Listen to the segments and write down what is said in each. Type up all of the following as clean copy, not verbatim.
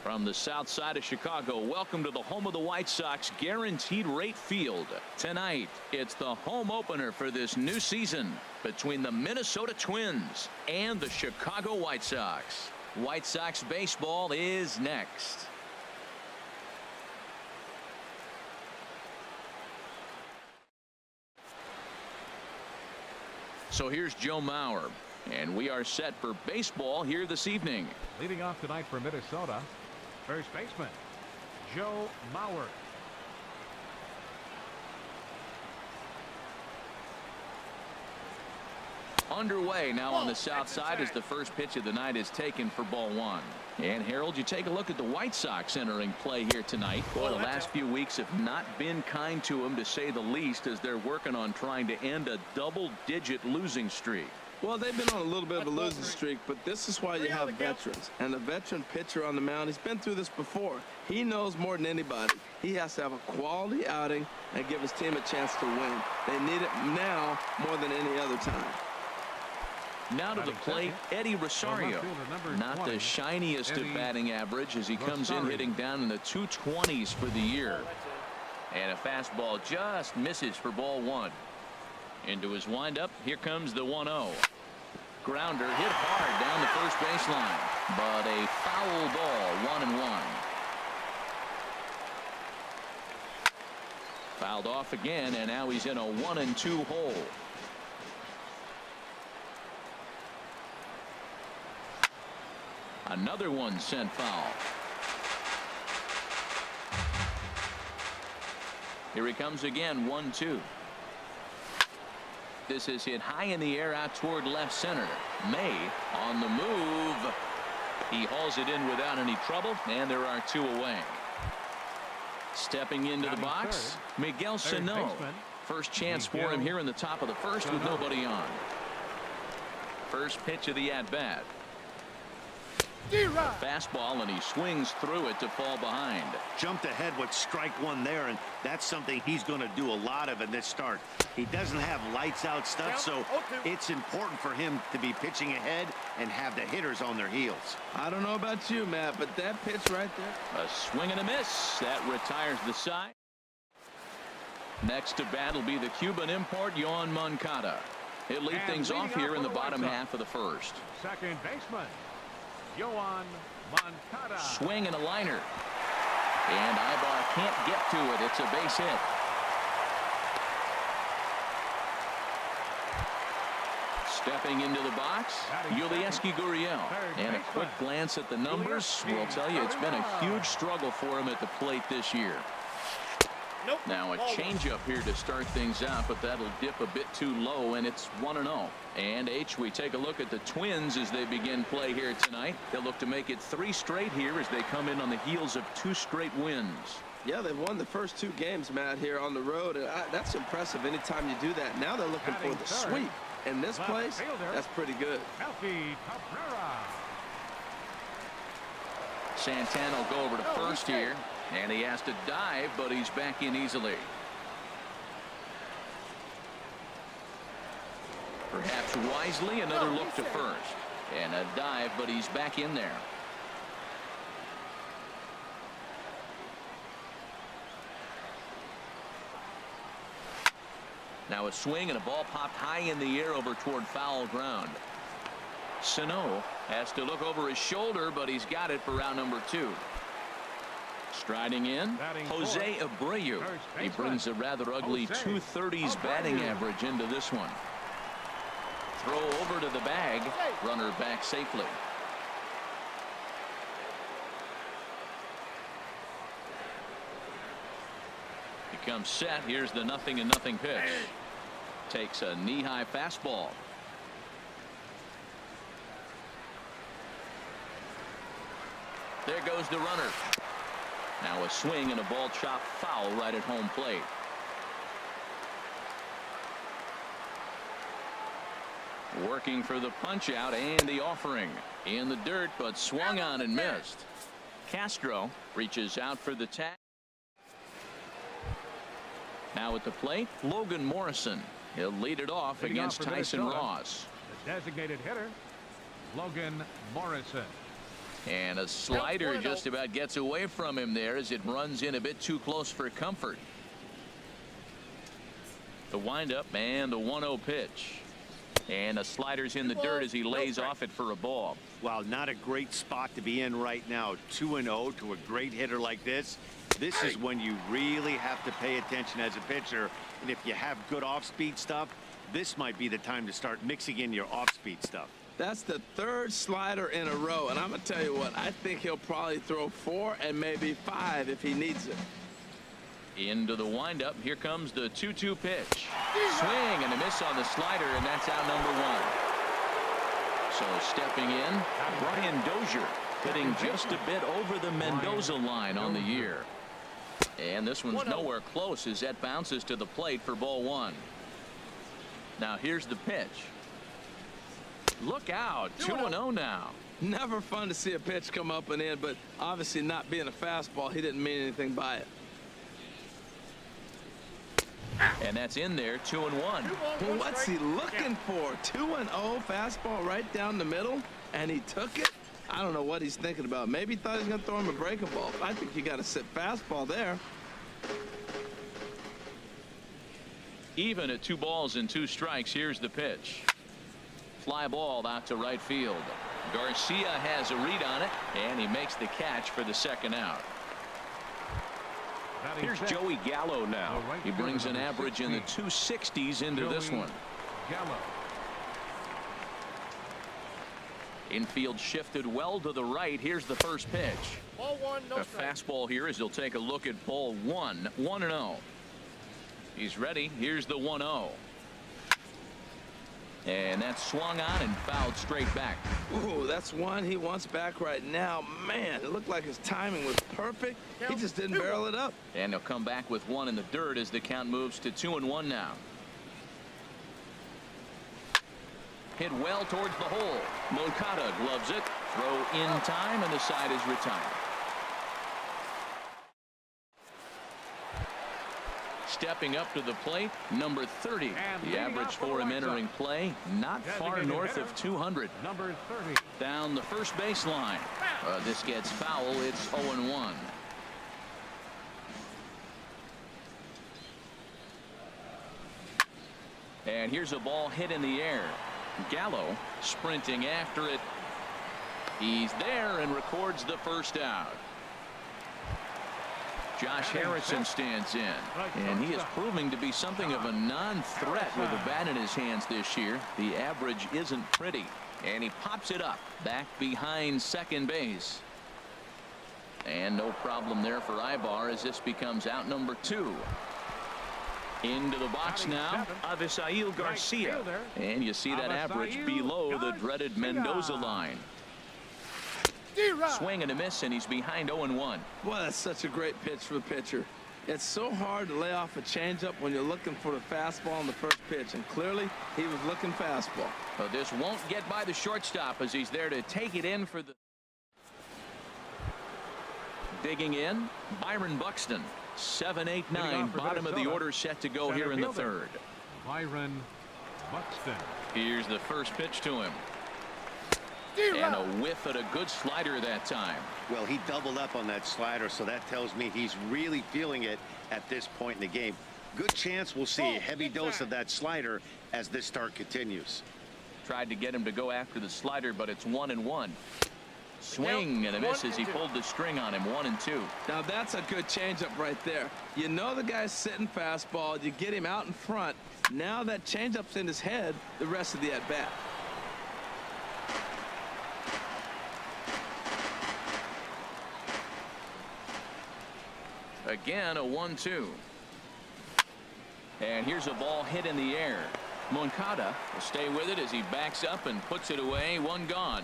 From the south side of Chicago, welcome to the home of the White Sox, Guaranteed Rate Field. Tonight, it's the home opener for this new season between the Minnesota Twins and the Chicago White Sox. White Sox baseball is next. So here's Joe Mauer, and we are set for baseball here this evening. Leading off tonight for Minnesota, first baseman Joe Mauer. Underway now on the south side as the first pitch of the night is taken for ball one. And Harold, you take a look at the White Sox entering play here tonight. Boy, the last few weeks have not been kind to them, to say the least, as they're working on trying to end a double-digit losing streak. Well, they've been on a little bit of a losing streak, but this is why you have veterans. And a veteran pitcher on the mound, he's been through this before. He knows more than anybody. He has to have a quality outing and give his team a chance to win. They need it now more than any other time. Now to the plate, Eddie Rosario. Not the shiniest of batting average as he comes in hitting down in the 220s for the year. And a fastball just misses for ball one. Into his windup, here comes the 1-0. Grounder hit hard down the first baseline, but a foul ball, 1-1. Fouled off again, and now he's in a 1-2 hole. Another one sent foul. Here he comes again, 1-2. This is hit high in the air out toward left center. May on the move. He hauls it in without any trouble, and there are two away. Stepping into the box, Miguel Sano. First chance for him here in the top of the first with nobody on. First pitch of the at-bat. Fastball, and he swings through it to fall behind. Jumped ahead with strike one there, and that's something he's going to do a lot of in this start. He doesn't have lights out stuff, so it's important for him to be pitching ahead and have the hitters on their heels. I don't know about you, Matt, but that pitch right there. A swing and a miss. That retires the side. Next to bat will be the Cuban import, Yoan Moncada. He'll lead things off here in the bottom half of the first. Second baseman Yoan Moncada. Swing and a liner. And Ibar can't get to it. It's a base hit. Stepping into the box, Yulieski Gurriel. And a quick glance at the numbers will tell you it's been a huge struggle for him at the plate this year. Now a changeup here to start things out, but that'll dip a bit too low, and it's 1-0. And we take a look at the Twins as they begin play here tonight. They'll look to make it 3 straight here as they come in on the heels of 2 straight wins. Yeah, they've won the first 2 games, Matt, here on the road. And that's impressive anytime you do that. Now they're looking for the sweep. In this place, that's pretty good. Santana will go over to first here. And he has to dive, but he's back in easily. Perhaps wisely, another look to first. And a dive, but he's back in there. Now a swing and a ball popped high in the air over toward foul ground. Sano has to look over his shoulder, but he's got it for round number 2. Striding in, Jose Abreu. He brings a rather ugly 230s batting average into this one. Throw over to the bag. Runner back safely. He comes set. Here's the 0-0 pitch. Takes a knee-high fastball. There goes the runner. Now a swing and a ball chopped foul right at home plate. Working for the punch out and the offering. In the dirt, but swung on and missed. Castro reaches out for the tag. Now at the plate, Logan Morrison. He'll lead it off against Tyson Ross. The designated hitter, Logan Morrison. And a slider just about gets away from him there as it runs in a bit too close for comfort. The windup and the 1-0 pitch. And the slider's in the dirt as he lays off it for a ball. Well, not a great spot to be in right now. 2-0 to a great hitter like this. This is when you really have to pay attention as a pitcher. And if you have good off-speed stuff, this might be the time to start mixing in your off-speed stuff. That's the third slider in a row, and I'm going to tell you what, I think he'll probably throw 4 and maybe 5 if he needs it. Into the windup. Here comes the 2-2 pitch. Swing and a miss on the slider, and that's out number 1. So stepping in, Brian Dozier, hitting just a bit over the Mendoza line on the year. And this one's nowhere close as that bounces to the plate for ball 1. Now here's the pitch. Look out, 2-0 now. Never fun to see a pitch come up and in, but obviously not being a fastball, he didn't mean anything by it. And that's in there, 2-1. Well, what's he looking for? 2-0 fastball right down the middle, and he took it? I don't know what he's thinking about. Maybe he thought he was going to throw him a breaking ball. I think you got to sit fastball there. Even at 2 balls and 2 strikes, here's the pitch. Fly ball out to right field. Garcia has a read on it, and he makes the catch for the second out. Here's Joey Gallo now. He brings an average in the 260s into this one. Gallo. Infield shifted well to the right. Here's the first pitch. Ball 1, no A strike. fastball here as he'll take a look at ball 1, 1-0. He's ready. Here's the 1-0. And that's swung on and fouled straight back. Ooh, that's one he wants back right now. Man, it looked like his timing was perfect. He just didn't barrel it up. And he'll come back with 1 in the dirt as the count moves to 2-1 now. Hit well towards the hole. Moncada gloves it. Throw in time, and the side is retired. Stepping up to the plate, number 30. The average for him entering play, not far north of 200. Number 30. Down the first baseline. This gets foul. It's 0-1. And here's a ball hit in the air. Gallo sprinting after it. He's there and records the first out. Josh Harrison stands in, and he is proving to be something of a non-threat with a bat in his hands this year. The average isn't pretty, and he pops it up back behind second base. And no problem there for Ibar as this becomes out number 2. Into the box now, Avisail Garcia, and you see that average below the dreaded Mendoza line. Swing and a miss, and he's behind 0-1. Well, that's such a great pitch for the pitcher. It's so hard to lay off a changeup when you're looking for the fastball on the first pitch, and clearly he was looking fastball. But this won't get by the shortstop as he's there to take it in for the... Digging in, Byron Buxton. 7, 8, 9, bottom of the order set to go here in the third. Byron Buxton. Here's the first pitch to him. And a whiff at a good slider that time. Well, he doubled up on that slider, so that tells me he's really feeling it at this point in the game. Good chance we'll see a heavy dose of that slider as this start continues. Tried to get him to go after the slider, but it's 1-1. Swing and a miss as he pulled the string on him. 1-2. Now that's a good changeup right there. You know the guy's sitting fastball. You get him out in front. Now that changeup's in his head the rest of the at-bat. Again, a 1-2. And here's a ball hit in the air. Moncada will stay with it as he backs up and puts it away. 1 gone.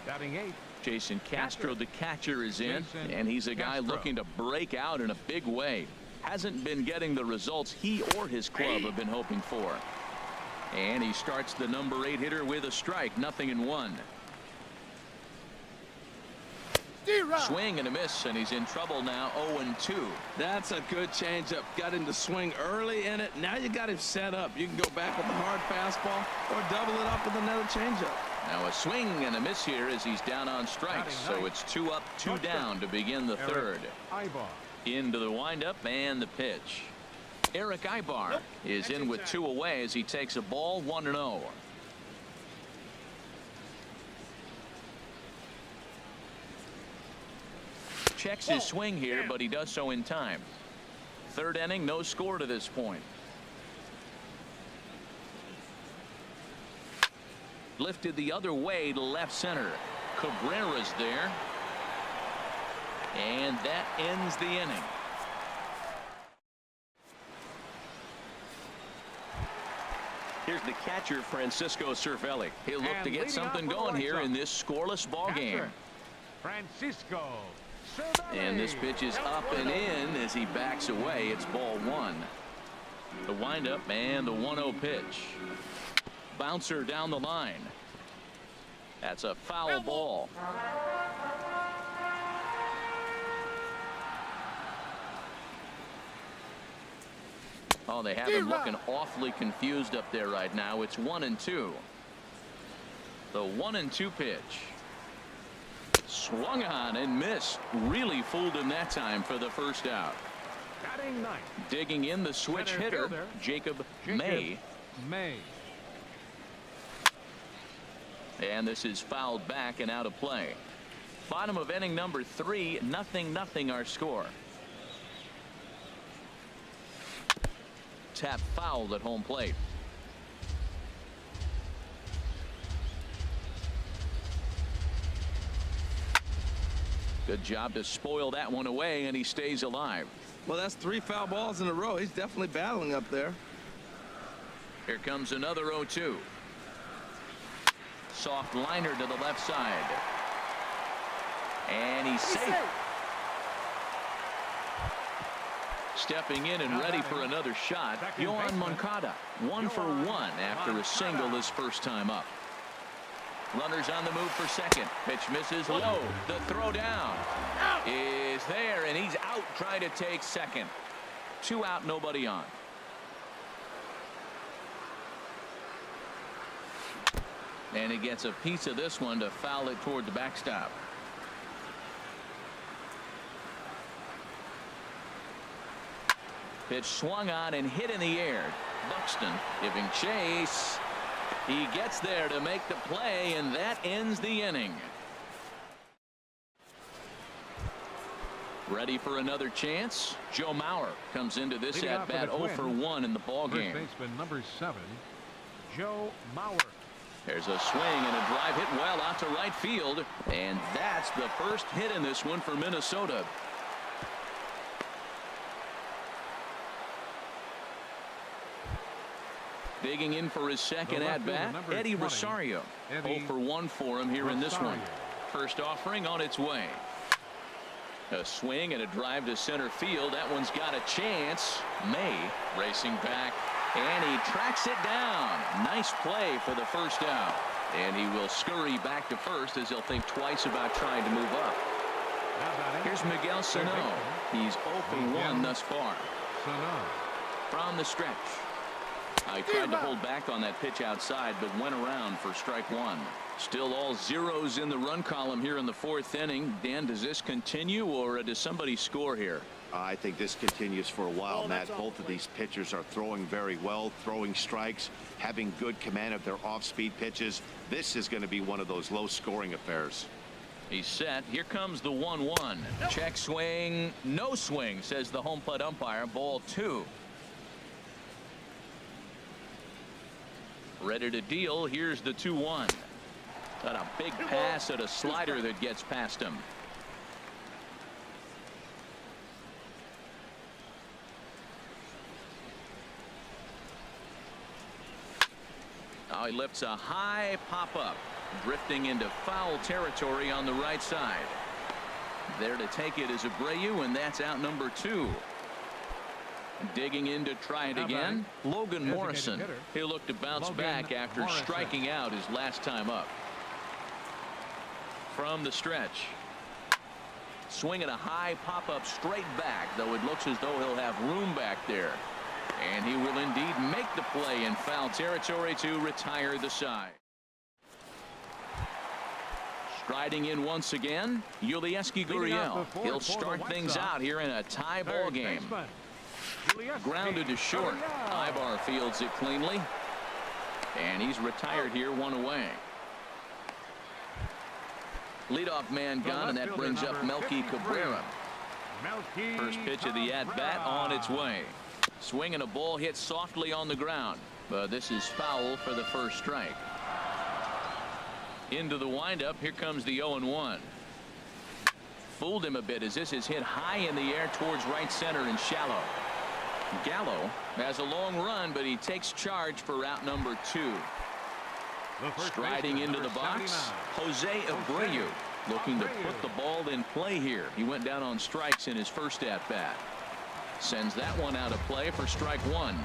Batting 8. Jason Castro, the catcher, is in, and he's a guy looking to break out in a big way. Hasn't been getting the results he or his club have been hoping for. And he starts the number 8 hitter with a strike. 0-1. Swing and a miss, and he's in trouble now. 0-2. That's a good changeup. Got him to swing early in it. Now you got him set up. You can go back with the hard fastball or double it up with another changeup. Now a swing and a miss here as he's down on strikes. So it's 2 up, 2 down to begin the third. Into the windup and the pitch. Eric Ibar is in with 2 away as he takes a ball 1-0. Checks his swing here, but he does so in time. Third inning, no score to this point. Lifted the other way to left center. Cabrera's there. And that ends the inning. Here's the catcher, Francisco Cervelli. He'll look to get something going here in this scoreless ball game. Francisco. And this pitch is up and in as he backs away. It's ball 1. The windup and the 1-0 pitch. Bouncer down the line. That's a foul ball. Oh, they have him looking awfully confused up there right now. It's 1-2. The 1-2 pitch. Swung on and missed. Really fooled him that time for the first out. Digging in the switch hitter, Jacob May. And this is fouled back and out of play. Bottom of inning number 3, 0-0 our score. Tap fouled at home plate. Good job to spoil that one away, and he stays alive. Well, that's 3 foul balls in a row. He's definitely battling up there. Here comes another 0-2. Soft liner to the left side. And he's safe. Stepping in and ready for another shot, Yohan Moncada. 1 for 1 after a single his first time up. Runners on the move for second. Pitch misses low. The throw down is there, and he's out trying to take second. 2 out, nobody on. And he gets a piece of this one to foul it toward the backstop. Pitch swung on and hit in the air. Buxton giving chase. He gets there to make the play, and that ends the inning. Ready for another chance? Joe Mauer comes into this at bat 0 for 1 in the ball game. First baseman number 7, Joe Mauer. There's a swing and a drive hit well out to right field, and that's the first hit in this one for Minnesota. Digging in for his second at bat, Eddie Rosario. 0 for 1 for him here in this one. First offering on its way. A swing and a drive to center field. That one's got a chance. May racing back, and he tracks it down. Nice play for the first out. And he will scurry back to first as he'll think twice about trying to move up. Here's Miguel Sano. He's 0 for 1 thus far. From the stretch. I tried to hold back on that pitch outside, but went around for strike 1. Still all zeros in the run column here in the 4th inning. Dan, does this continue, or does somebody score here? I think this continues for a while, Matt. Both of these pitchers are throwing very well, throwing strikes, having good command of their off-speed pitches. This is going to be one of those low-scoring affairs. He's set. Here comes the 1-1. Check swing. No swing, says the home plate umpire. Ball 2. Ready to deal. Here's the 2-1. Got a big pass at a slider that gets past him. Now he lifts a high pop-up, drifting into foul territory on the right side. There to take it is Abreu, and that's out number 2. Digging in to try it again, Logan Morrison. He'll look to bounce back after striking out his last time up. From the stretch. Swinging a high pop-up straight back, though it looks as though he'll have room back there. And he will indeed make the play in foul territory to retire the side. Striding in once again, Yulieski Gurriel. He'll start things out here in a tie ball game. Grounded to short. Ibar fields it cleanly. And he's retired here, one away. Leadoff man gone, and that brings up Melky Cabrera. First pitch of the at-bat on its way. Swing and a ball hit softly on the ground. But this is foul for the first strike. Into the windup. Here comes the 0-1. Fooled him a bit as this is hit high in the air towards right center and shallow. Gallo has a long run, but he takes charge for route number 2. Striding into the box, Jose Abreu looking to put the ball in play here. He went down on strikes in his first at bat. Sends that one out of play for strike 1.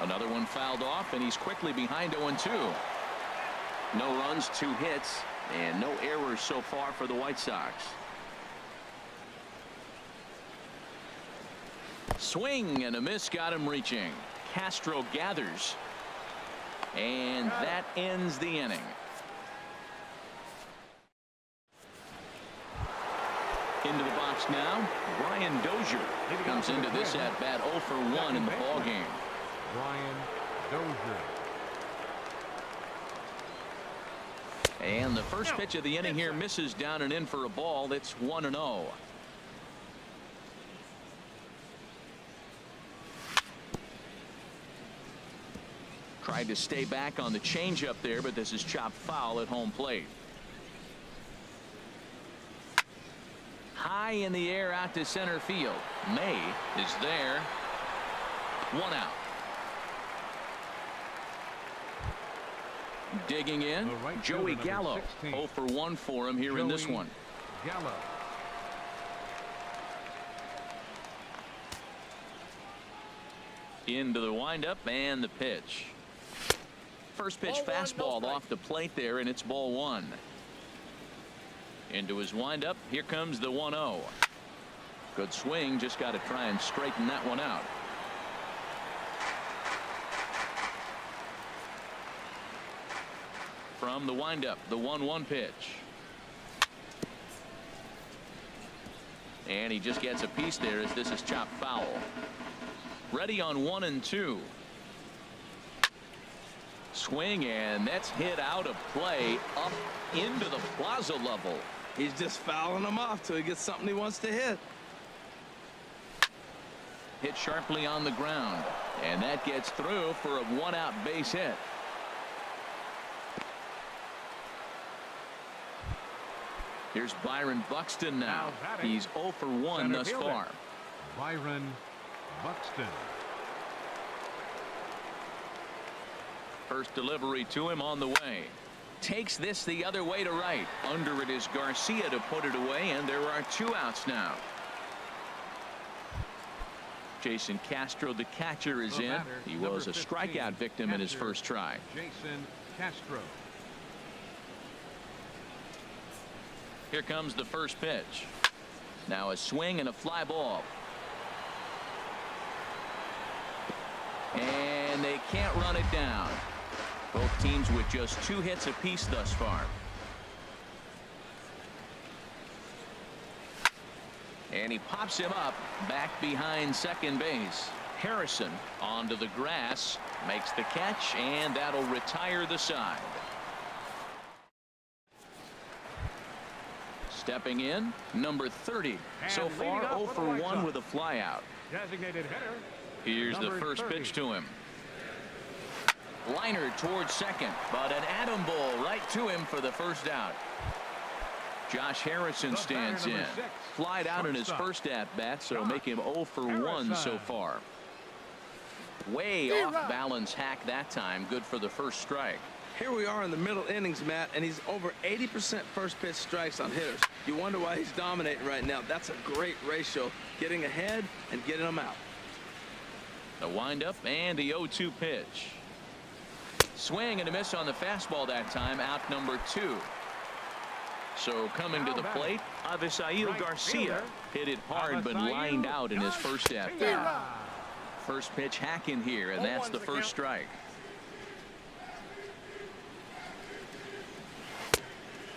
Another one fouled off, and he's quickly behind 0-2. No runs, 2 hits, and no errors so far for the White Sox. Swing and a miss, got him reaching. Castro gathers, and that ends the inning. Into the box now, Brian Dozier comes into this at bat 0 for 1 in the ball game. Brian Dozier. And the first pitch of the inning here misses down and in for a ball. It's 1-0. Tried to stay back on the changeup there, but this is chopped foul at home plate. High in the air out to center field. May is there. 1 out. Digging in, Joey Gallo. 0 for 1 for him here in this one. Gallo. Into the windup and the pitch. First pitch fastball off the plate there, and it's ball 1. Into his windup. Here comes the 1-0. Good swing. Just got to try and straighten that one out. From the windup, the 1-1 pitch. And he just gets a piece there as this is chopped foul. Ready on 1-2. Swing, and that's hit out of play up into the plaza level. He's just fouling him off till he gets something he wants to hit. Hit sharply on the ground, and that gets through for a 1-out base hit. Here's Byron Buxton now. He's 0 for 1 thus far. Byron Buxton. First delivery to him on the way. Takes this the other way to right. Under it is Garcia to put it away, and there are 2 outs now. Jason Castro, the catcher, is in. He was a strikeout victim in his first try. Jason Castro. Here comes the first pitch. Now a swing and a fly ball. And they can't run it down. Both teams with just 2 hits apiece thus far. And he pops him up back behind second base. Harrison onto the grass, makes the catch, and that'll retire the side. Stepping in, number 30. So far 0 for 1 with a flyout. Designated hitter. Here's the first pitch to him. Liner towards second, but an atom ball right to him for the first out. Josh Harrison stands in. Flied out in his first at-bat, so make him 0 for 1 so far. Way off balance hack that time. Good for the first strike. Here we are in the middle innings, Matt, and he's over 80% first pitch strikes on hitters. You wonder why he's dominating right now. That's a great ratio, getting ahead and getting them out. The windup and the 0-2 pitch. Swing and a miss on the fastball that time. Out number 2. So coming to the plate, Avisail Garcia hit it hard but lined out in his first at bat. First pitch hack in here, and that's the first strike.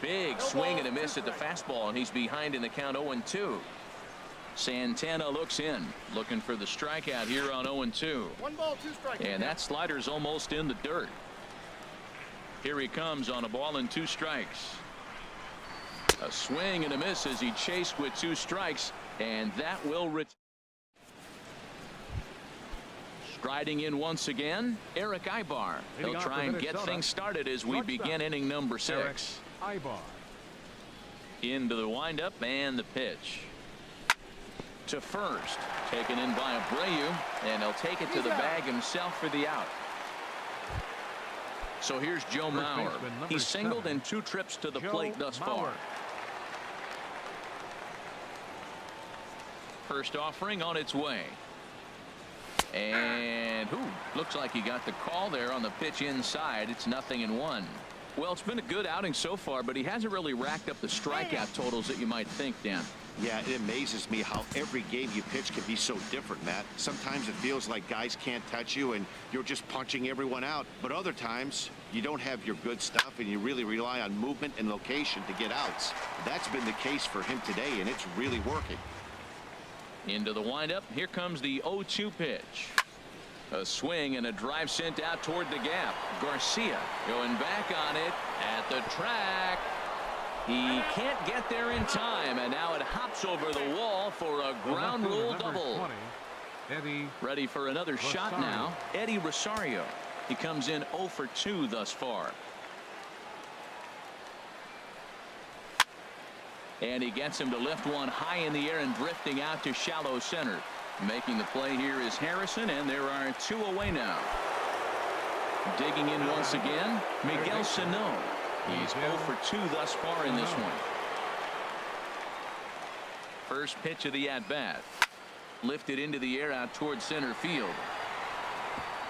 Big swing and a miss at the fastball, and he's behind in the count 0-2. Santana looks in, looking for the strikeout here on 0-2. 1 ball, 2 strikes. And that slider's almost in the dirt. Here he comes on a ball and 2 strikes. A swing and a miss as he chased with 2 strikes, and that will return. Striding in once again, Eric Ibar. He'll try and get things started as we begin inning number 6. Ibar. Into the windup and the pitch. To first, taken in by Abreu, and he'll take it to the bag himself for the out. So here's Joe Mauer. He's singled in 2 trips to the plate thus far. First offering on its way. And looks like he got the call there on the pitch inside. It's 0-1. Well, it's been a good outing so far, but he hasn't really racked up the strikeout totals that you might think, Dan. Yeah, it amazes me how every game you pitch can be so different, Matt. Sometimes it feels like guys can't touch you and you're just punching everyone out. But other times you don't have your good stuff and you really rely on movement and location to get outs. That's been the case for him today, and it's really working. Into the windup. Here comes the 0-2 pitch. A swing and a drive sent out toward the gap. Garcia going back on it at the track. He can't get there in time, and now it hops over the wall for a ground rule double. 20, ready for another shot now. Eddie Rosario. He comes in 0 for 2 thus far. And he gets him to lift one high in the air and drifting out to shallow center. Making the play here is Harrison, and there are 2 away now. Digging in once again, Miguel Sano. He's 0 for 2 thus far in this one. First pitch of the at-bat. Lifted into the air out towards center field.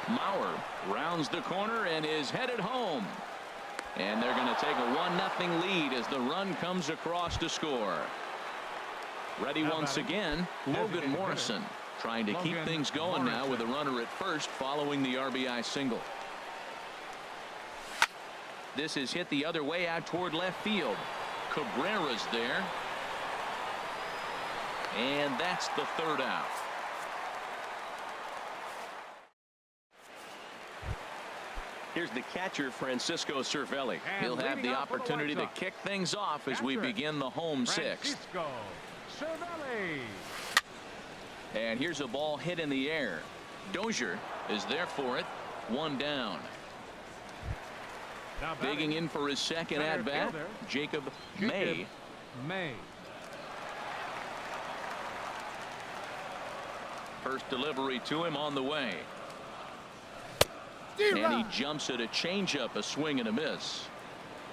Mauer rounds the corner and is headed home. And they're going to take a 1-0 lead as the run comes across to score. Ready once again, Logan Morrison, trying to keep things going now with a runner at first following the RBI single. This is hit the other way out toward left field. Cabrera's there. And that's the 3rd out. Here's the catcher, Francisco Cervelli. He'll have the opportunity to kick things off as we begin the home 6th. And here's a ball hit in the air. Dozier is there for it. 1 down. Digging in for his second at-bat, Jacob May. First delivery to him on the way. And he jumps at a changeup, a swing and a miss.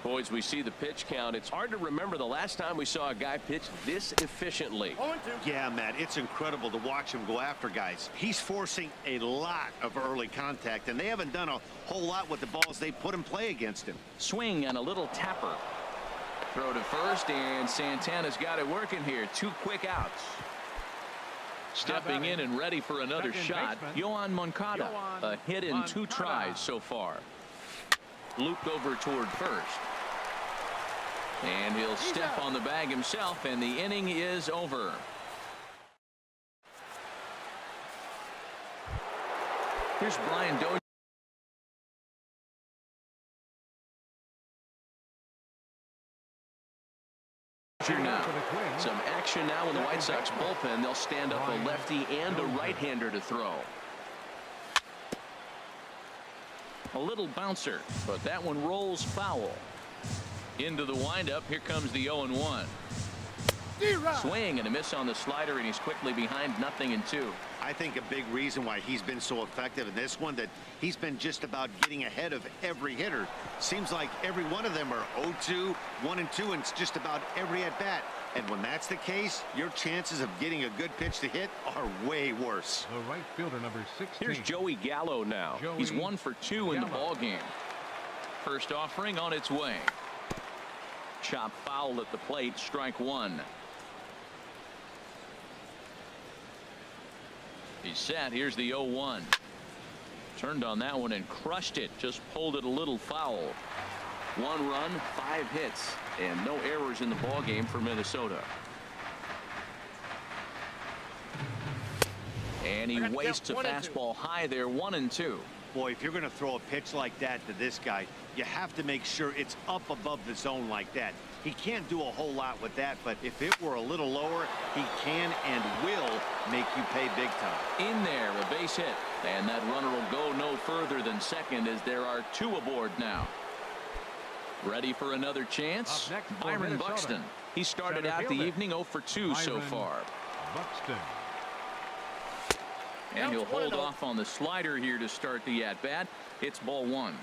Boys, we see the pitch count. It's hard to remember the last time we saw a guy pitch this efficiently. Yeah, Matt, it's incredible to watch him go after guys. He's forcing a lot of early contact, and they haven't done a whole lot with the balls they put in play against him. Swing and a little tapper. Throw to first, and Santana's got it working here. 2 quick outs. Stepping in and ready for another shot, Yohan Moncada. A hit in 2 tries so far. Looped over toward first. And he'll step on the bag himself, and the inning is over. Here's Brian Dozier. Now. Some action now in the White Sox bullpen. They'll stand up a lefty and a right-hander to throw. A little bouncer, but that one rolls foul. Into the windup. Here comes the 0-1. Swing and a miss on the slider, and he's quickly behind 0-2. I think a big reason why he's been so effective in this one, that he's been just about getting ahead of every hitter. Seems like every one of them are 0-2, 1-2, and it's just about every at bat. And when that's the case, your chances of getting a good pitch to hit are way worse. The right fielder, number 16. Here's Joey Gallo now. He's 1 for 2 in the ball game. First offering on its way. Chop foul at the plate, strike 1. He's set. Here's the 0-1. Turned on that one and crushed it. Just pulled it a little foul. 1 run, 5 hits, and no errors in the ball game for Minnesota. And he wastes a fastball high there, 1-2. Boy, if you're going to throw a pitch like that to this guy, you have to make sure it's up above the zone like that. He can't do a whole lot with that, but if it were a little lower, he can and will make you pay big time. In there, a base hit, and that runner will go no further than second as there are 2 aboard now. Ready for another chance? Byron Buxton. He started out the evening 0 for 2 so far. Buxton. And he'll hold off on the slider here to start the at-bat. It's ball 1.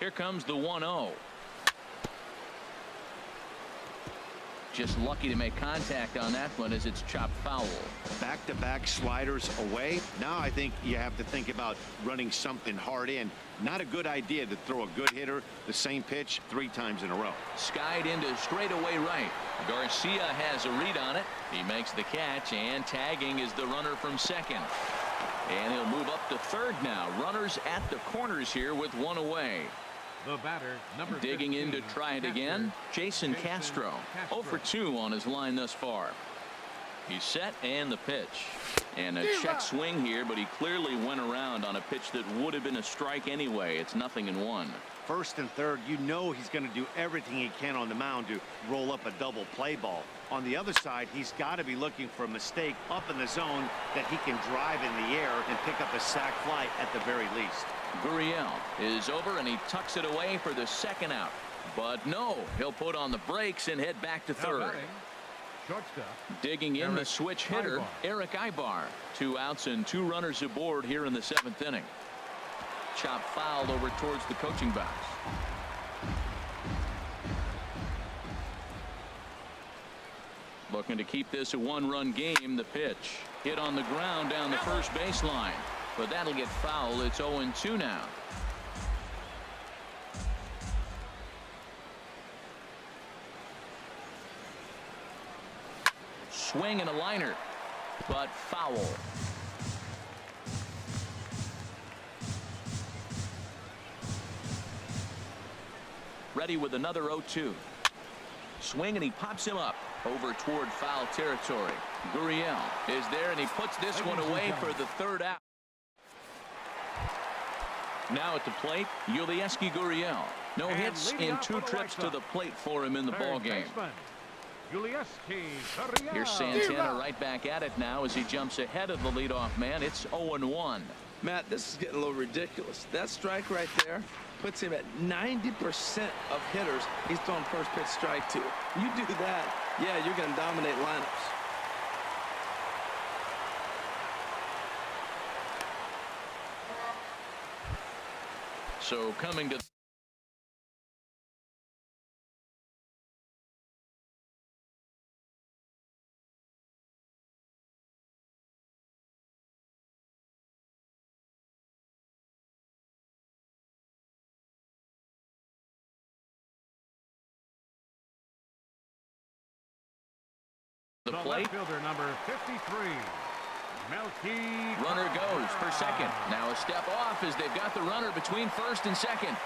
Here comes the 1-0. Just lucky to make contact on that one as it's chopped foul. Back-to-back sliders away. Now I think you have to think about running something hard in. Not a good idea to throw a good hitter the same pitch 3 times in a row. Skied into straightaway right. Garcia has a read on it. He makes the catch, and tagging is the runner from second. And he'll move up to third now. Runners at the corners here with 1 away. The batter, number Digging 15, in to try it again, Jason Castro. 0 for 2 on his line thus far. He's set, and the pitch. And a check swing here, but he clearly went around on a pitch that would have been a strike anyway. It's 0-1. First and third, you know he's going to do everything he can on the mound to roll up a double play ball. On the other side, he's got to be looking for a mistake up in the zone that he can drive in the air and pick up a sac fly at the very least. Gurriel is over, and he tucks it away for the second out. But no, he'll put on the brakes and head back to third. Shortstop. Digging in the switch hitter, Eric Ibar. 2 outs and 2 runners aboard here in the 7th inning. Chop fouled over towards the coaching box. Looking to keep this a 1-run game. The pitch hit on the ground down the first baseline, but that'll get foul. It's 0-2 now. Swing and a liner, but foul. Ready with another 0-2. Swing, and he pops him up over toward foul territory. Gurriel is there, and he puts this one away for the third out. Now at the plate, Yulieski Gurriel. No hits in 2 trips to the plate for him in the ball game. Here's Santana right back at it now as he jumps ahead of the leadoff man. It's 0-1. Matt, this is getting a little ridiculous. That strike right there puts him at 90% of hitters he's throwing first pitch strike to. You do that, yeah, you're going to dominate lineups. So coming to the plate. Fielder number 53. Runner goes for second. Now a step off as they've got the runner between first and second.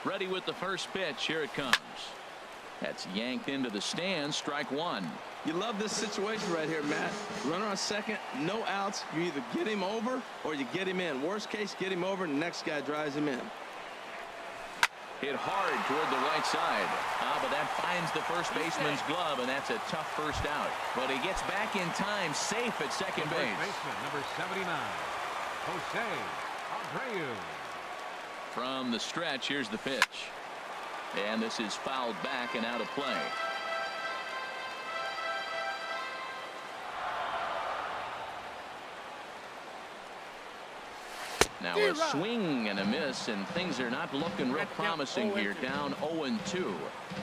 Ready with the first pitch. Here it comes. That's yanked into the stands. Strike 1. You love this situation right here, Matt. Runner on second, no outs. You either get him over or you get him in. Worst case, get him over and the next guy drives him in. Hit hard toward the right side. But that finds the first baseman's glove, and that's a tough first out. But he gets back in time, safe at second base. Baseman number 79, Jose Abreu. From the stretch, here's the pitch. And this is fouled back and out of play. Now a swing and a miss, and things are not looking real promising here. Down 0-2.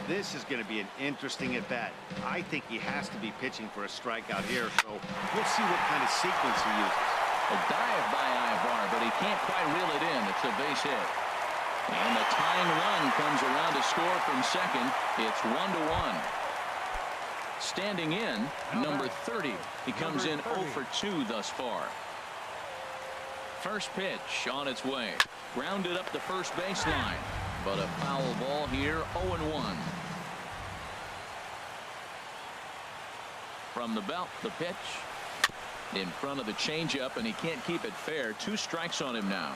This is going to be an interesting at bat. I think he has to be pitching for a strikeout here, so we'll see what kind of sequence he uses. A dive by Ibar, but he can't quite reel it in. It's a base hit. And the tying run comes around to score from second. It's 1-1. Standing in, number 30. He comes in 0 for 2 thus far. First pitch on its way. Grounded up the first baseline. But a foul ball here, 0-1. From the belt, the pitch. In front of the changeup, and he can't keep it fair. 2 strikes on him now.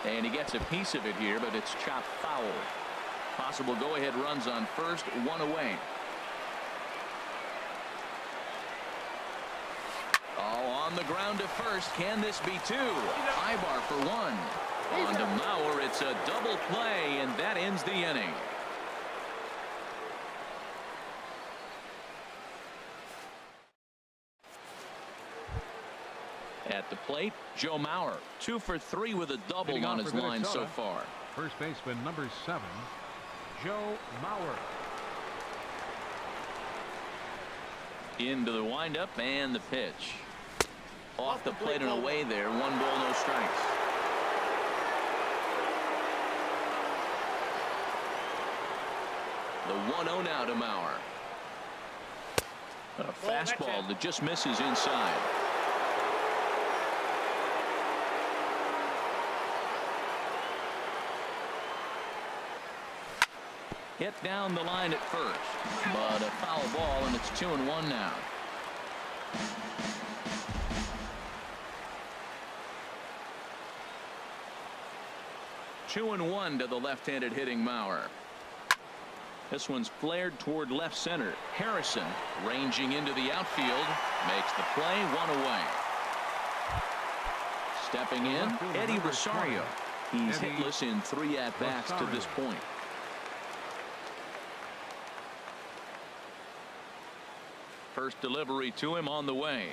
And he gets a piece of it here, but it's chopped foul. Possible go-ahead runs on first, 1 away. Oh, on the ground to first. Can this be 2? High bar for 1. On to Mauer, it's a double play, and that ends the inning. At the plate, Joe Mauer, 2 for 3 with a double on his line so far. First baseman number 7, Joe Mauer. Into the windup and the pitch. Off the plate and away there. 1 ball, no strikes. The 1-0 now to Mauer. A fastball that just misses inside. Hit down the line at first, but a foul ball, and it's 2-1 now. Two and 1 to the left-handed hitting Mauer. This one's flared toward left center. Harrison ranging into the outfield, makes the play, 1 away. Stepping in, Eddie Rosario. He's hitless in 3 at-bats to this point. First delivery to him on the way.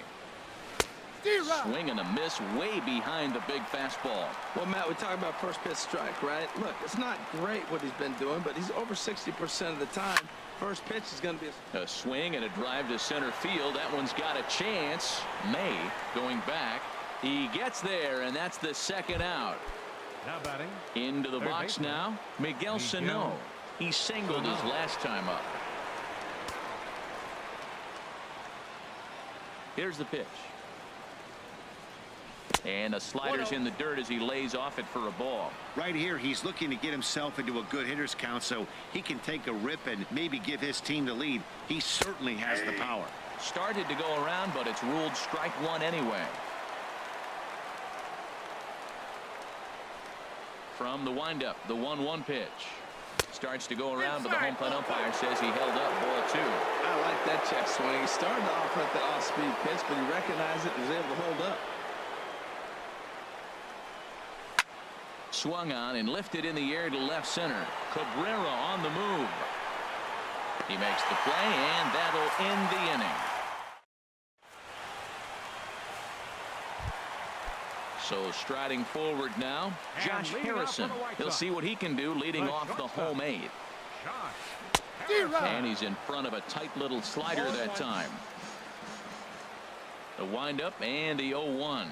Swing and a miss way behind the big fastball. Well, Matt, we talk about first pitch strike, right? Look, it's not great what he's been doing, but he's over 60% of the time. First pitch is going to be a swing and a drive to center field. That one's got a chance. May going back. He gets there, and that's the 2nd out. Now batting. Into the box now, Miguel Sano. He singled his last time up. Here's the pitch. And a slider's in the dirt as he lays off it for a ball. Right here, he's looking to get himself into a good hitter's count so he can take a rip and maybe give his team the lead. He certainly has the power. Started to go around, but it's ruled strike 1 anyway. From the windup, the 1-1 pitch. Starts to go around, but the home plate umpire says he held up, ball 2. I like that check swing. He started off with the off-speed pitch, but he recognized it and was able to hold up. Swung on and lifted in the air to left center. Cabrera on the move. He makes the play, and that'll end the inning. So striding forward now, Josh Harrison. He'll see what he can do leading off the home 8th. And he's in front of a tight little slider that time. The windup and the 0-1.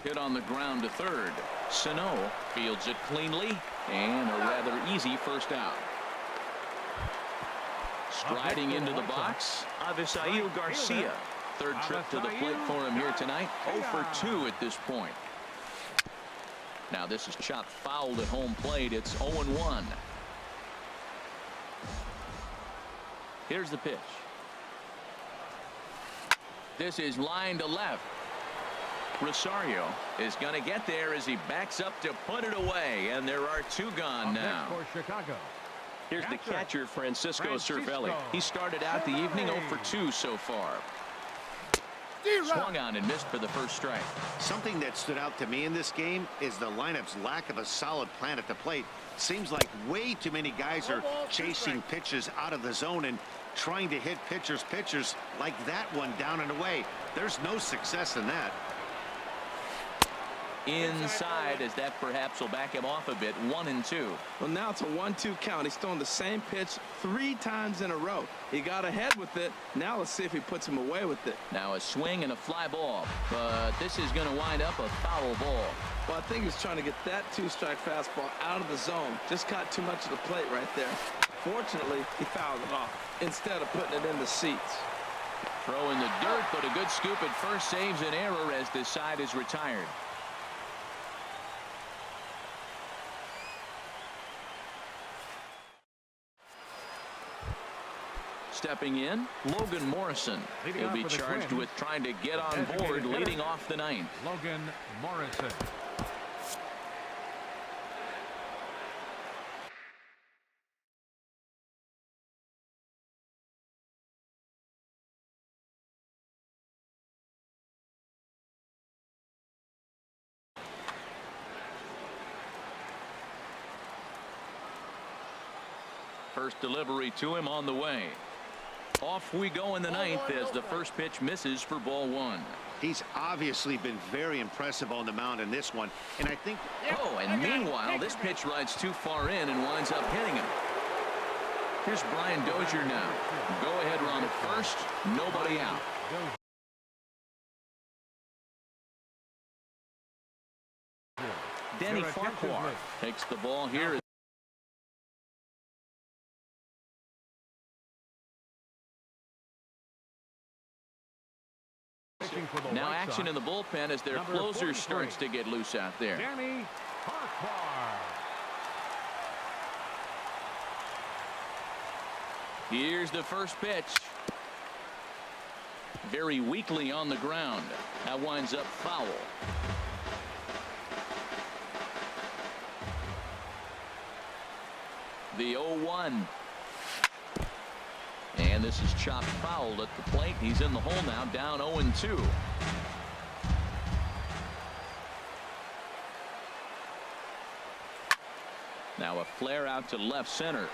Hit on the ground to third. Sano fields it cleanly, and a rather easy first out. Striding into the box, Avisail Garcia. 3rd trip to the plate for him here tonight. 0 for 2 at this point. Now this is chopped fouled at home plate. It's 0-1. Here's the pitch. This is line to left. Rosario is going to get there as he backs up to put it away, and there are 2 gone now. Here's the catcher, Francisco Cervelli. He started out the evening 0 for 2 so far. Swung on and missed for the first strike. Something that stood out to me in this game is the lineup's lack of a solid plan at the plate. Seems like way too many guys are chasing pitches out of the zone and trying to hit pitchers like that one down and away. There's no success in that. inside, as that perhaps will back him off a bit. 1-2. Well, now it's a 1-2 count. He's throwing the same pitch 3 times in a row. He got ahead with it. Now let's see if he puts him away with it. Now a swing and a fly ball, but this is going to wind up a foul ball. Well, I think he's trying to get that 2-strike fastball out of the zone. Just got too much of the plate right there. Fortunately, he fouled it off instead of putting it in the seats. Throw in the dirt, but a good scoop at first saves an error as this side is retired. Stepping in, Logan Morrison. He'll be charged with trying to get on board leading off the ninth. Logan Morrison. First delivery to him on the way. Off we go in the ninth as the first pitch misses for ball 1. He's obviously been very impressive on the mound in this one, and I think. Oh, and meanwhile, this pitch rides too far in and winds up hitting him. Here's Brian Dozier now. Go ahead run at first, nobody out. Danny Farquhar takes the ball here. Now action in the bullpen as their closer starts to get loose out there. Danny Farquhar. Here's the first pitch. Very weakly on the ground. That winds up foul. The 0-1. And this is chopped foul at the plate. He's in the hole now, down 0-2. Now a flare out to left center.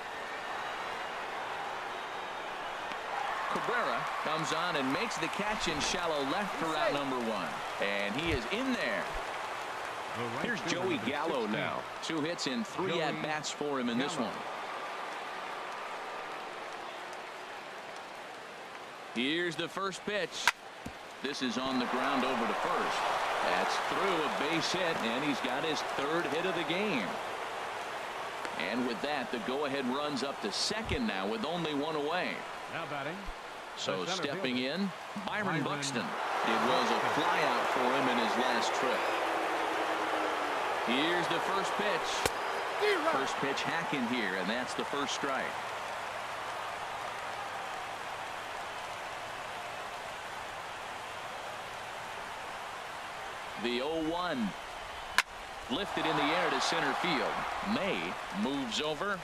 Cabrera comes on and makes the catch in shallow left for out number 1. And he is in there. Here's Joey Gallo now. 2 hits and 3 at-bats for him in this one. Here's the first pitch. This is on the ground over to first. That's through a base hit, and he's got his 3rd hit of the game. And with that, the go-ahead runs up to second now with only 1 away. Now batting. So stepping in, Byron Buxton. It was a flyout for him in his last trip. Here's the first pitch. First pitch hacking here, and that's the first strike. The 0-1 lifted in the air to center field. May moves over.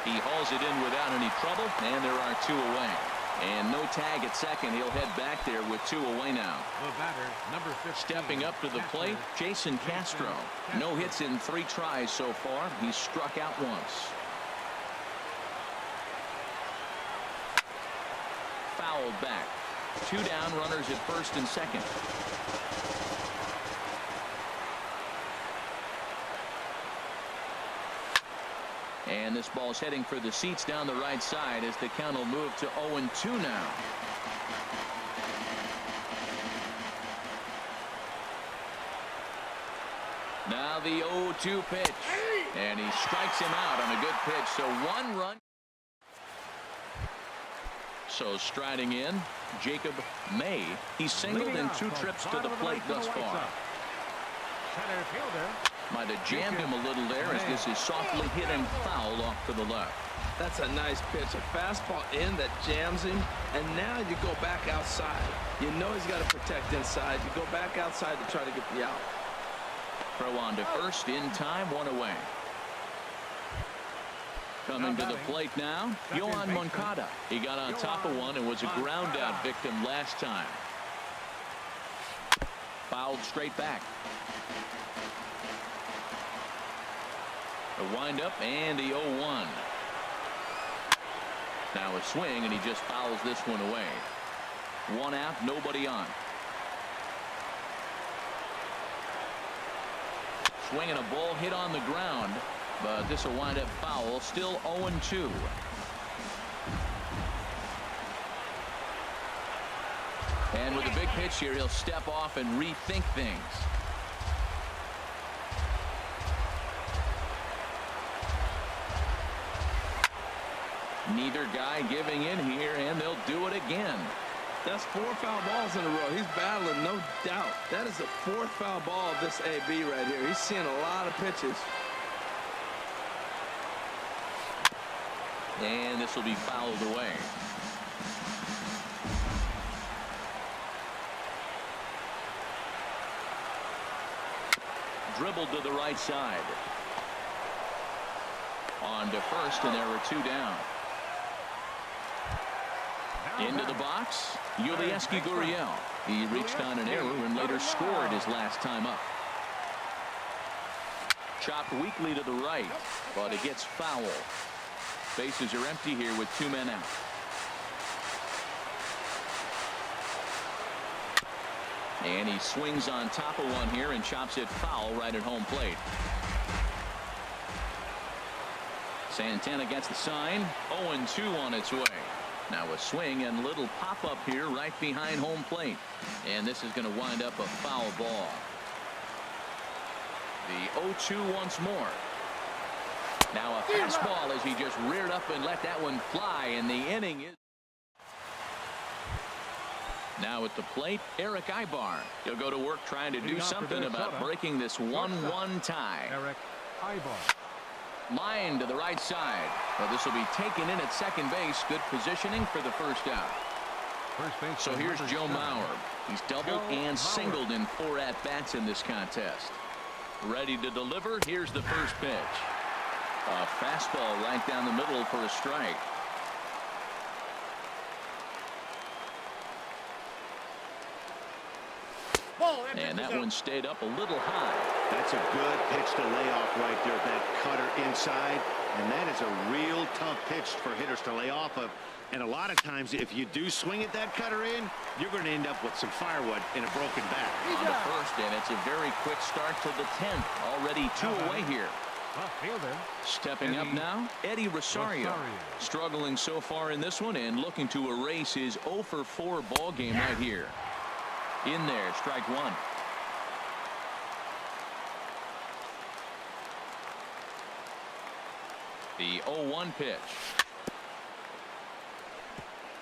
He hauls it in without any trouble, and there are 2 away. And no tag at second. He'll head back there with 2 away now. The batter, number 15. Stepping up to the plate, Jason Castro. No hits in 3 tries so far. He's struck out once. Fouled back. 2 down, runners at first and second. And this ball's heading for the seats down the right side as the count will move to 0-2 now. Now the 0-2 pitch. And he strikes him out on a good pitch. So 1 run. So striding in, Jacob May. He's singled in 2 trips to the plate thus far. Center fielder. Might have jammed him a little there as this is softly hit and foul off to the left. That's a nice pitch. A fastball in that jams him. And now you go back outside. You know he's got to protect inside. You go back outside to try to get the out. Throw on to first in time, 1 away. Coming to the plate now, Yohan Moncada. He got on top of one and was a ground out victim last time. Fouled straight back. A windup and the 0-1. Now a swing, and he just fouls this one away. 1 out, nobody on. swinging a ball hit on the ground, but this will wind up foul. Still 0-2. And with a big pitch here, he'll step off and rethink things. Neither guy giving in here, and they'll do it again. That's 4 foul balls in a row. He's battling, no doubt. That is the 4th foul ball of this AB right here. He's seeing a lot of pitches. And this will be fouled away. Dribbled to the right side. On to first, and there were 2 down. Into the box, Yulieski Gurriel. He reached on an error and later scored his last time up. Chopped weakly to the right, but it gets foul. Bases are empty here with 2 men out. And he swings on top of one here and chops it foul right at home plate. Santana gets the sign. 0-2 on its way. Now a swing and little pop-up here right behind home plate. And this is going to wind up a foul ball. The 0-2 once more. Now a fastball as he just reared up and let that one fly, and the inning is... Now at the plate, Eric Ibar. He'll go to work trying to do something about breaking this 1-1 tie. Eric Ibar. Line to the right side. Well, this will be taken in at second base. Good positioning for the first out. So here's Joe Mauer. He's doubled and singled in 4 at-bats in this contest. Ready to deliver. Here's the first pitch. A fastball right down the middle for a strike. And that one stayed up a little high. That's a good pitch to lay off right there. That cutter inside. And that is a real tough pitch for hitters to lay off of. And a lot of times, if you do swing at that cutter in, you're going to end up with some firewood in a broken bat. On the first, and it's a very quick start to the 10th. Already 2 away here. Stepping up now, Eddie Rosario. Struggling so far in this one and looking to erase his 0-for-4 ball game right here. In there, strike 1. The 0-1 pitch.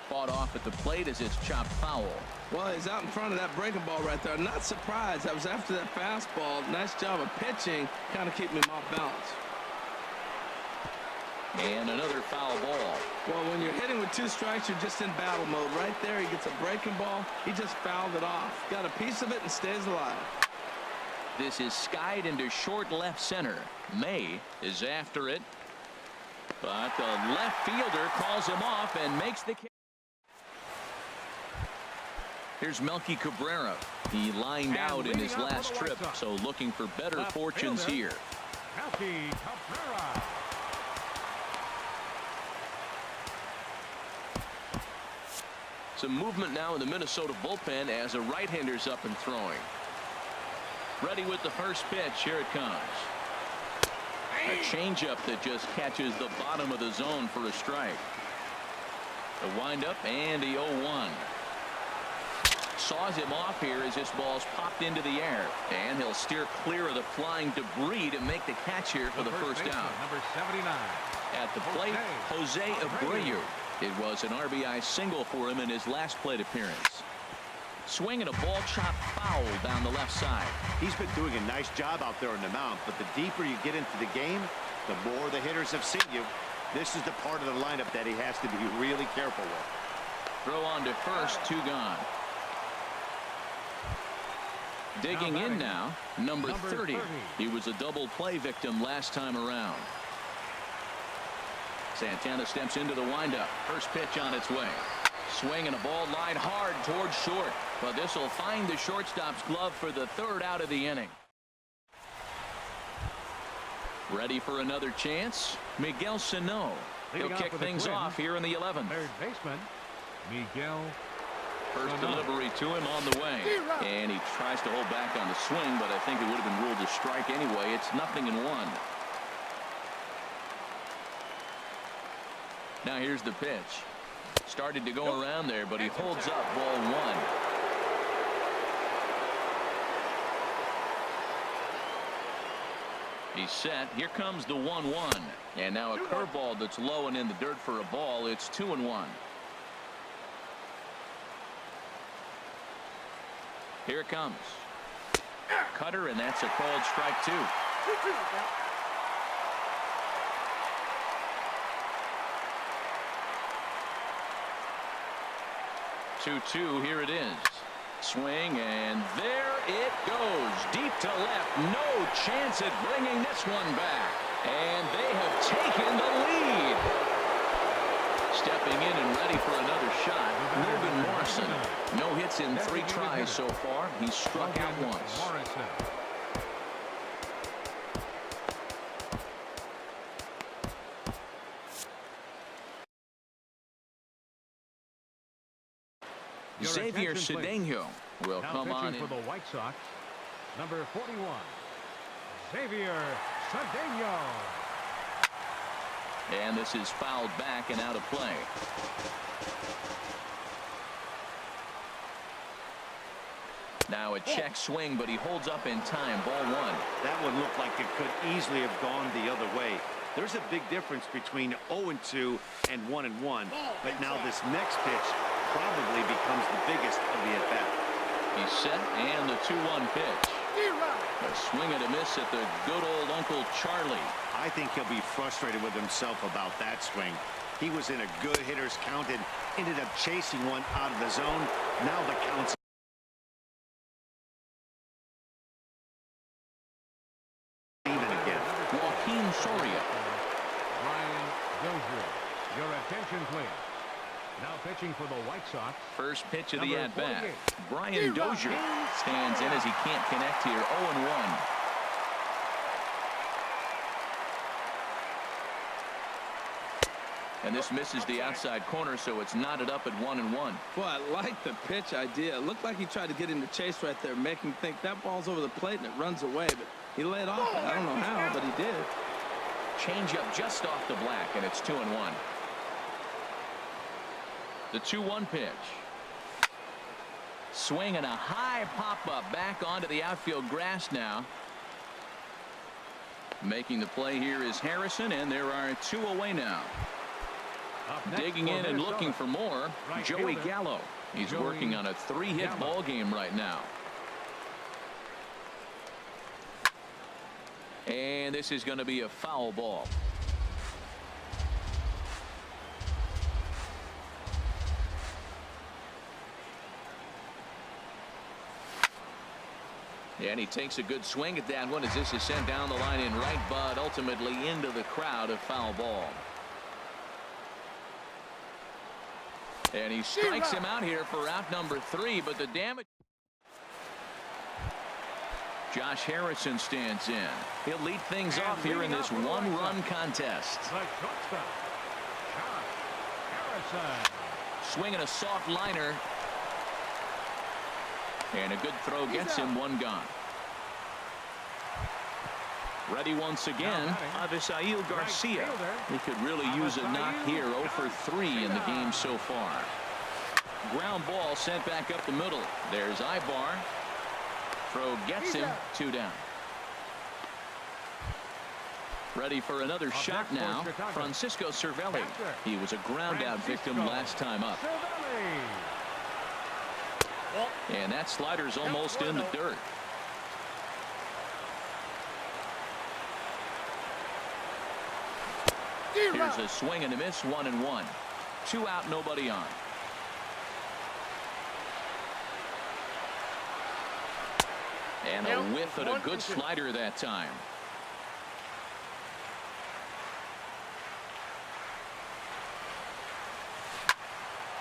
Fought off at the plate as it's chopped foul. Well, he's out in front of that breaking ball right there. Not surprised. I was after that fastball. Nice job of pitching. Kind of keep me off balance. And another foul ball. Well, when you're hitting with 2 strikes, you're just in battle mode. Right there, he gets a breaking ball. He just fouled it off. Got a piece of it and stays alive. This is skied into short left center. May is after it. But the left fielder calls him off and makes the catch. Here's Melky Cabrera. He lined out in his last trip, so looking for better fortunes here. Melky Cabrera. Some movement now in the Minnesota bullpen as a right-hander's up and throwing. Ready with the first pitch. Here it comes. A changeup that just catches the bottom of the zone for a strike. The windup and the 0-1. Saws him off here as this ball's popped into the air. And he'll steer clear of the flying debris to make the catch here for the first out. Number 79. At the plate, Jose Abreu. It was an RBI single for him in his last plate appearance. Swinging a ball chopped foul down the left side. He's been doing a nice job out there on the mound, but the deeper you get into the game, the more the hitters have seen you. This is the part of the lineup that he has to be really careful with. Throw on to first, 2 gone. Digging in now, number 30. He was a double play victim last time around. Santana steps into the windup. First pitch on its way. Swing and a ball line hard towards short. But this will find the shortstop's glove for the 3rd out of the inning. Ready for another chance? Miguel Sano. He'll kick things off here in the 11th. Third baseman, Miguel First delivery to him on the way. And he tries to hold back on the swing, but I think it would have been ruled a strike anyway. It's 0-1. Now here's the pitch. Started to go around there, but he holds up ball 1. He's set. Here comes the 1-1. And now a curveball that's low and in the dirt for a ball. It's 2-1. Here it comes. Cutter, and that's a called strike 2. Two-two. Here it is. Swing, and there it goes. Deep to left. No chance at bringing this one back. And they have taken the lead. Stepping in and ready for another shot, Logan Morrison. No hits in 3 tries so far. He's struck out once. Xavier Cedeno will come on in. For the White Sox, number 41, Xavier Cedeno. And this is fouled back and out of play. Now a check swing, but he holds up in time. Ball 1. That one looked like it could easily have gone the other way. There's a big difference between 0-2 and 1-1. But now this next pitch probably becomes the biggest of the at-bat. He's set, and the 2-1 pitch. A swing and a miss at the good old Uncle Charlie. I think he'll be frustrated with himself about that swing. He was in a good hitter's count and ended up chasing one out of the zone. Now the count's even again. Joaquin Soria. Brian Dozier. Your attention, please. Now pitching for the White Sox. First pitch of the Number at-bat. 48. Brian Dozier stands in as he can't connect here. 0-1. And this misses the outside corner, so it's knotted up at 1-1. Boy, I like the pitch idea. It looked like he tried to get him to chase right there, make him think that ball's over the plate and it runs away. But he laid off it. I don't know how, but he did. Change up just off the black, and it's 2-1. The 2-1 pitch. Swing and a high pop-up back onto the outfield grass now. Making the play here is Harrison, and there are 2 away now. Digging in and looking for more, Joey Gallo. He's working on a 3-hit ball game right now. And this is going to be a foul ball. And he takes a good swing at that one as this is sent down the line in right, but ultimately into the crowd, a foul ball. And he strikes him out here for out number 3, but the damage. Josh Harrison stands in. He'll lead things off here in this 1-run contest. Swinging a soft liner. And a good throw gets him 1 gone. Ready once again, Avisail Garcia. He could really use a knock here. 0 for 3 in the game so far. Ground ball sent back up the middle. There's Ibar. Throw gets him 2 down. Ready for another shot now. Francisco Cervelli. He was a ground out victim last time up. And that slider's almost in the dirt. Here's a swing and a miss. 1-1. 2 out, nobody on. And a whiff at a good slider that time.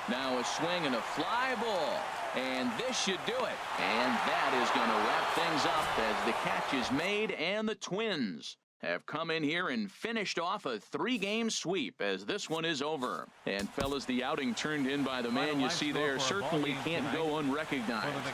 Now a swing and a fly ball. And this should do it. And that is going to wrap things up as the catch is made and the Twins have come in here and finished off a 3-game sweep as this one is over. And fellas, the outing turned in by the man you see there certainly can't go unrecognized.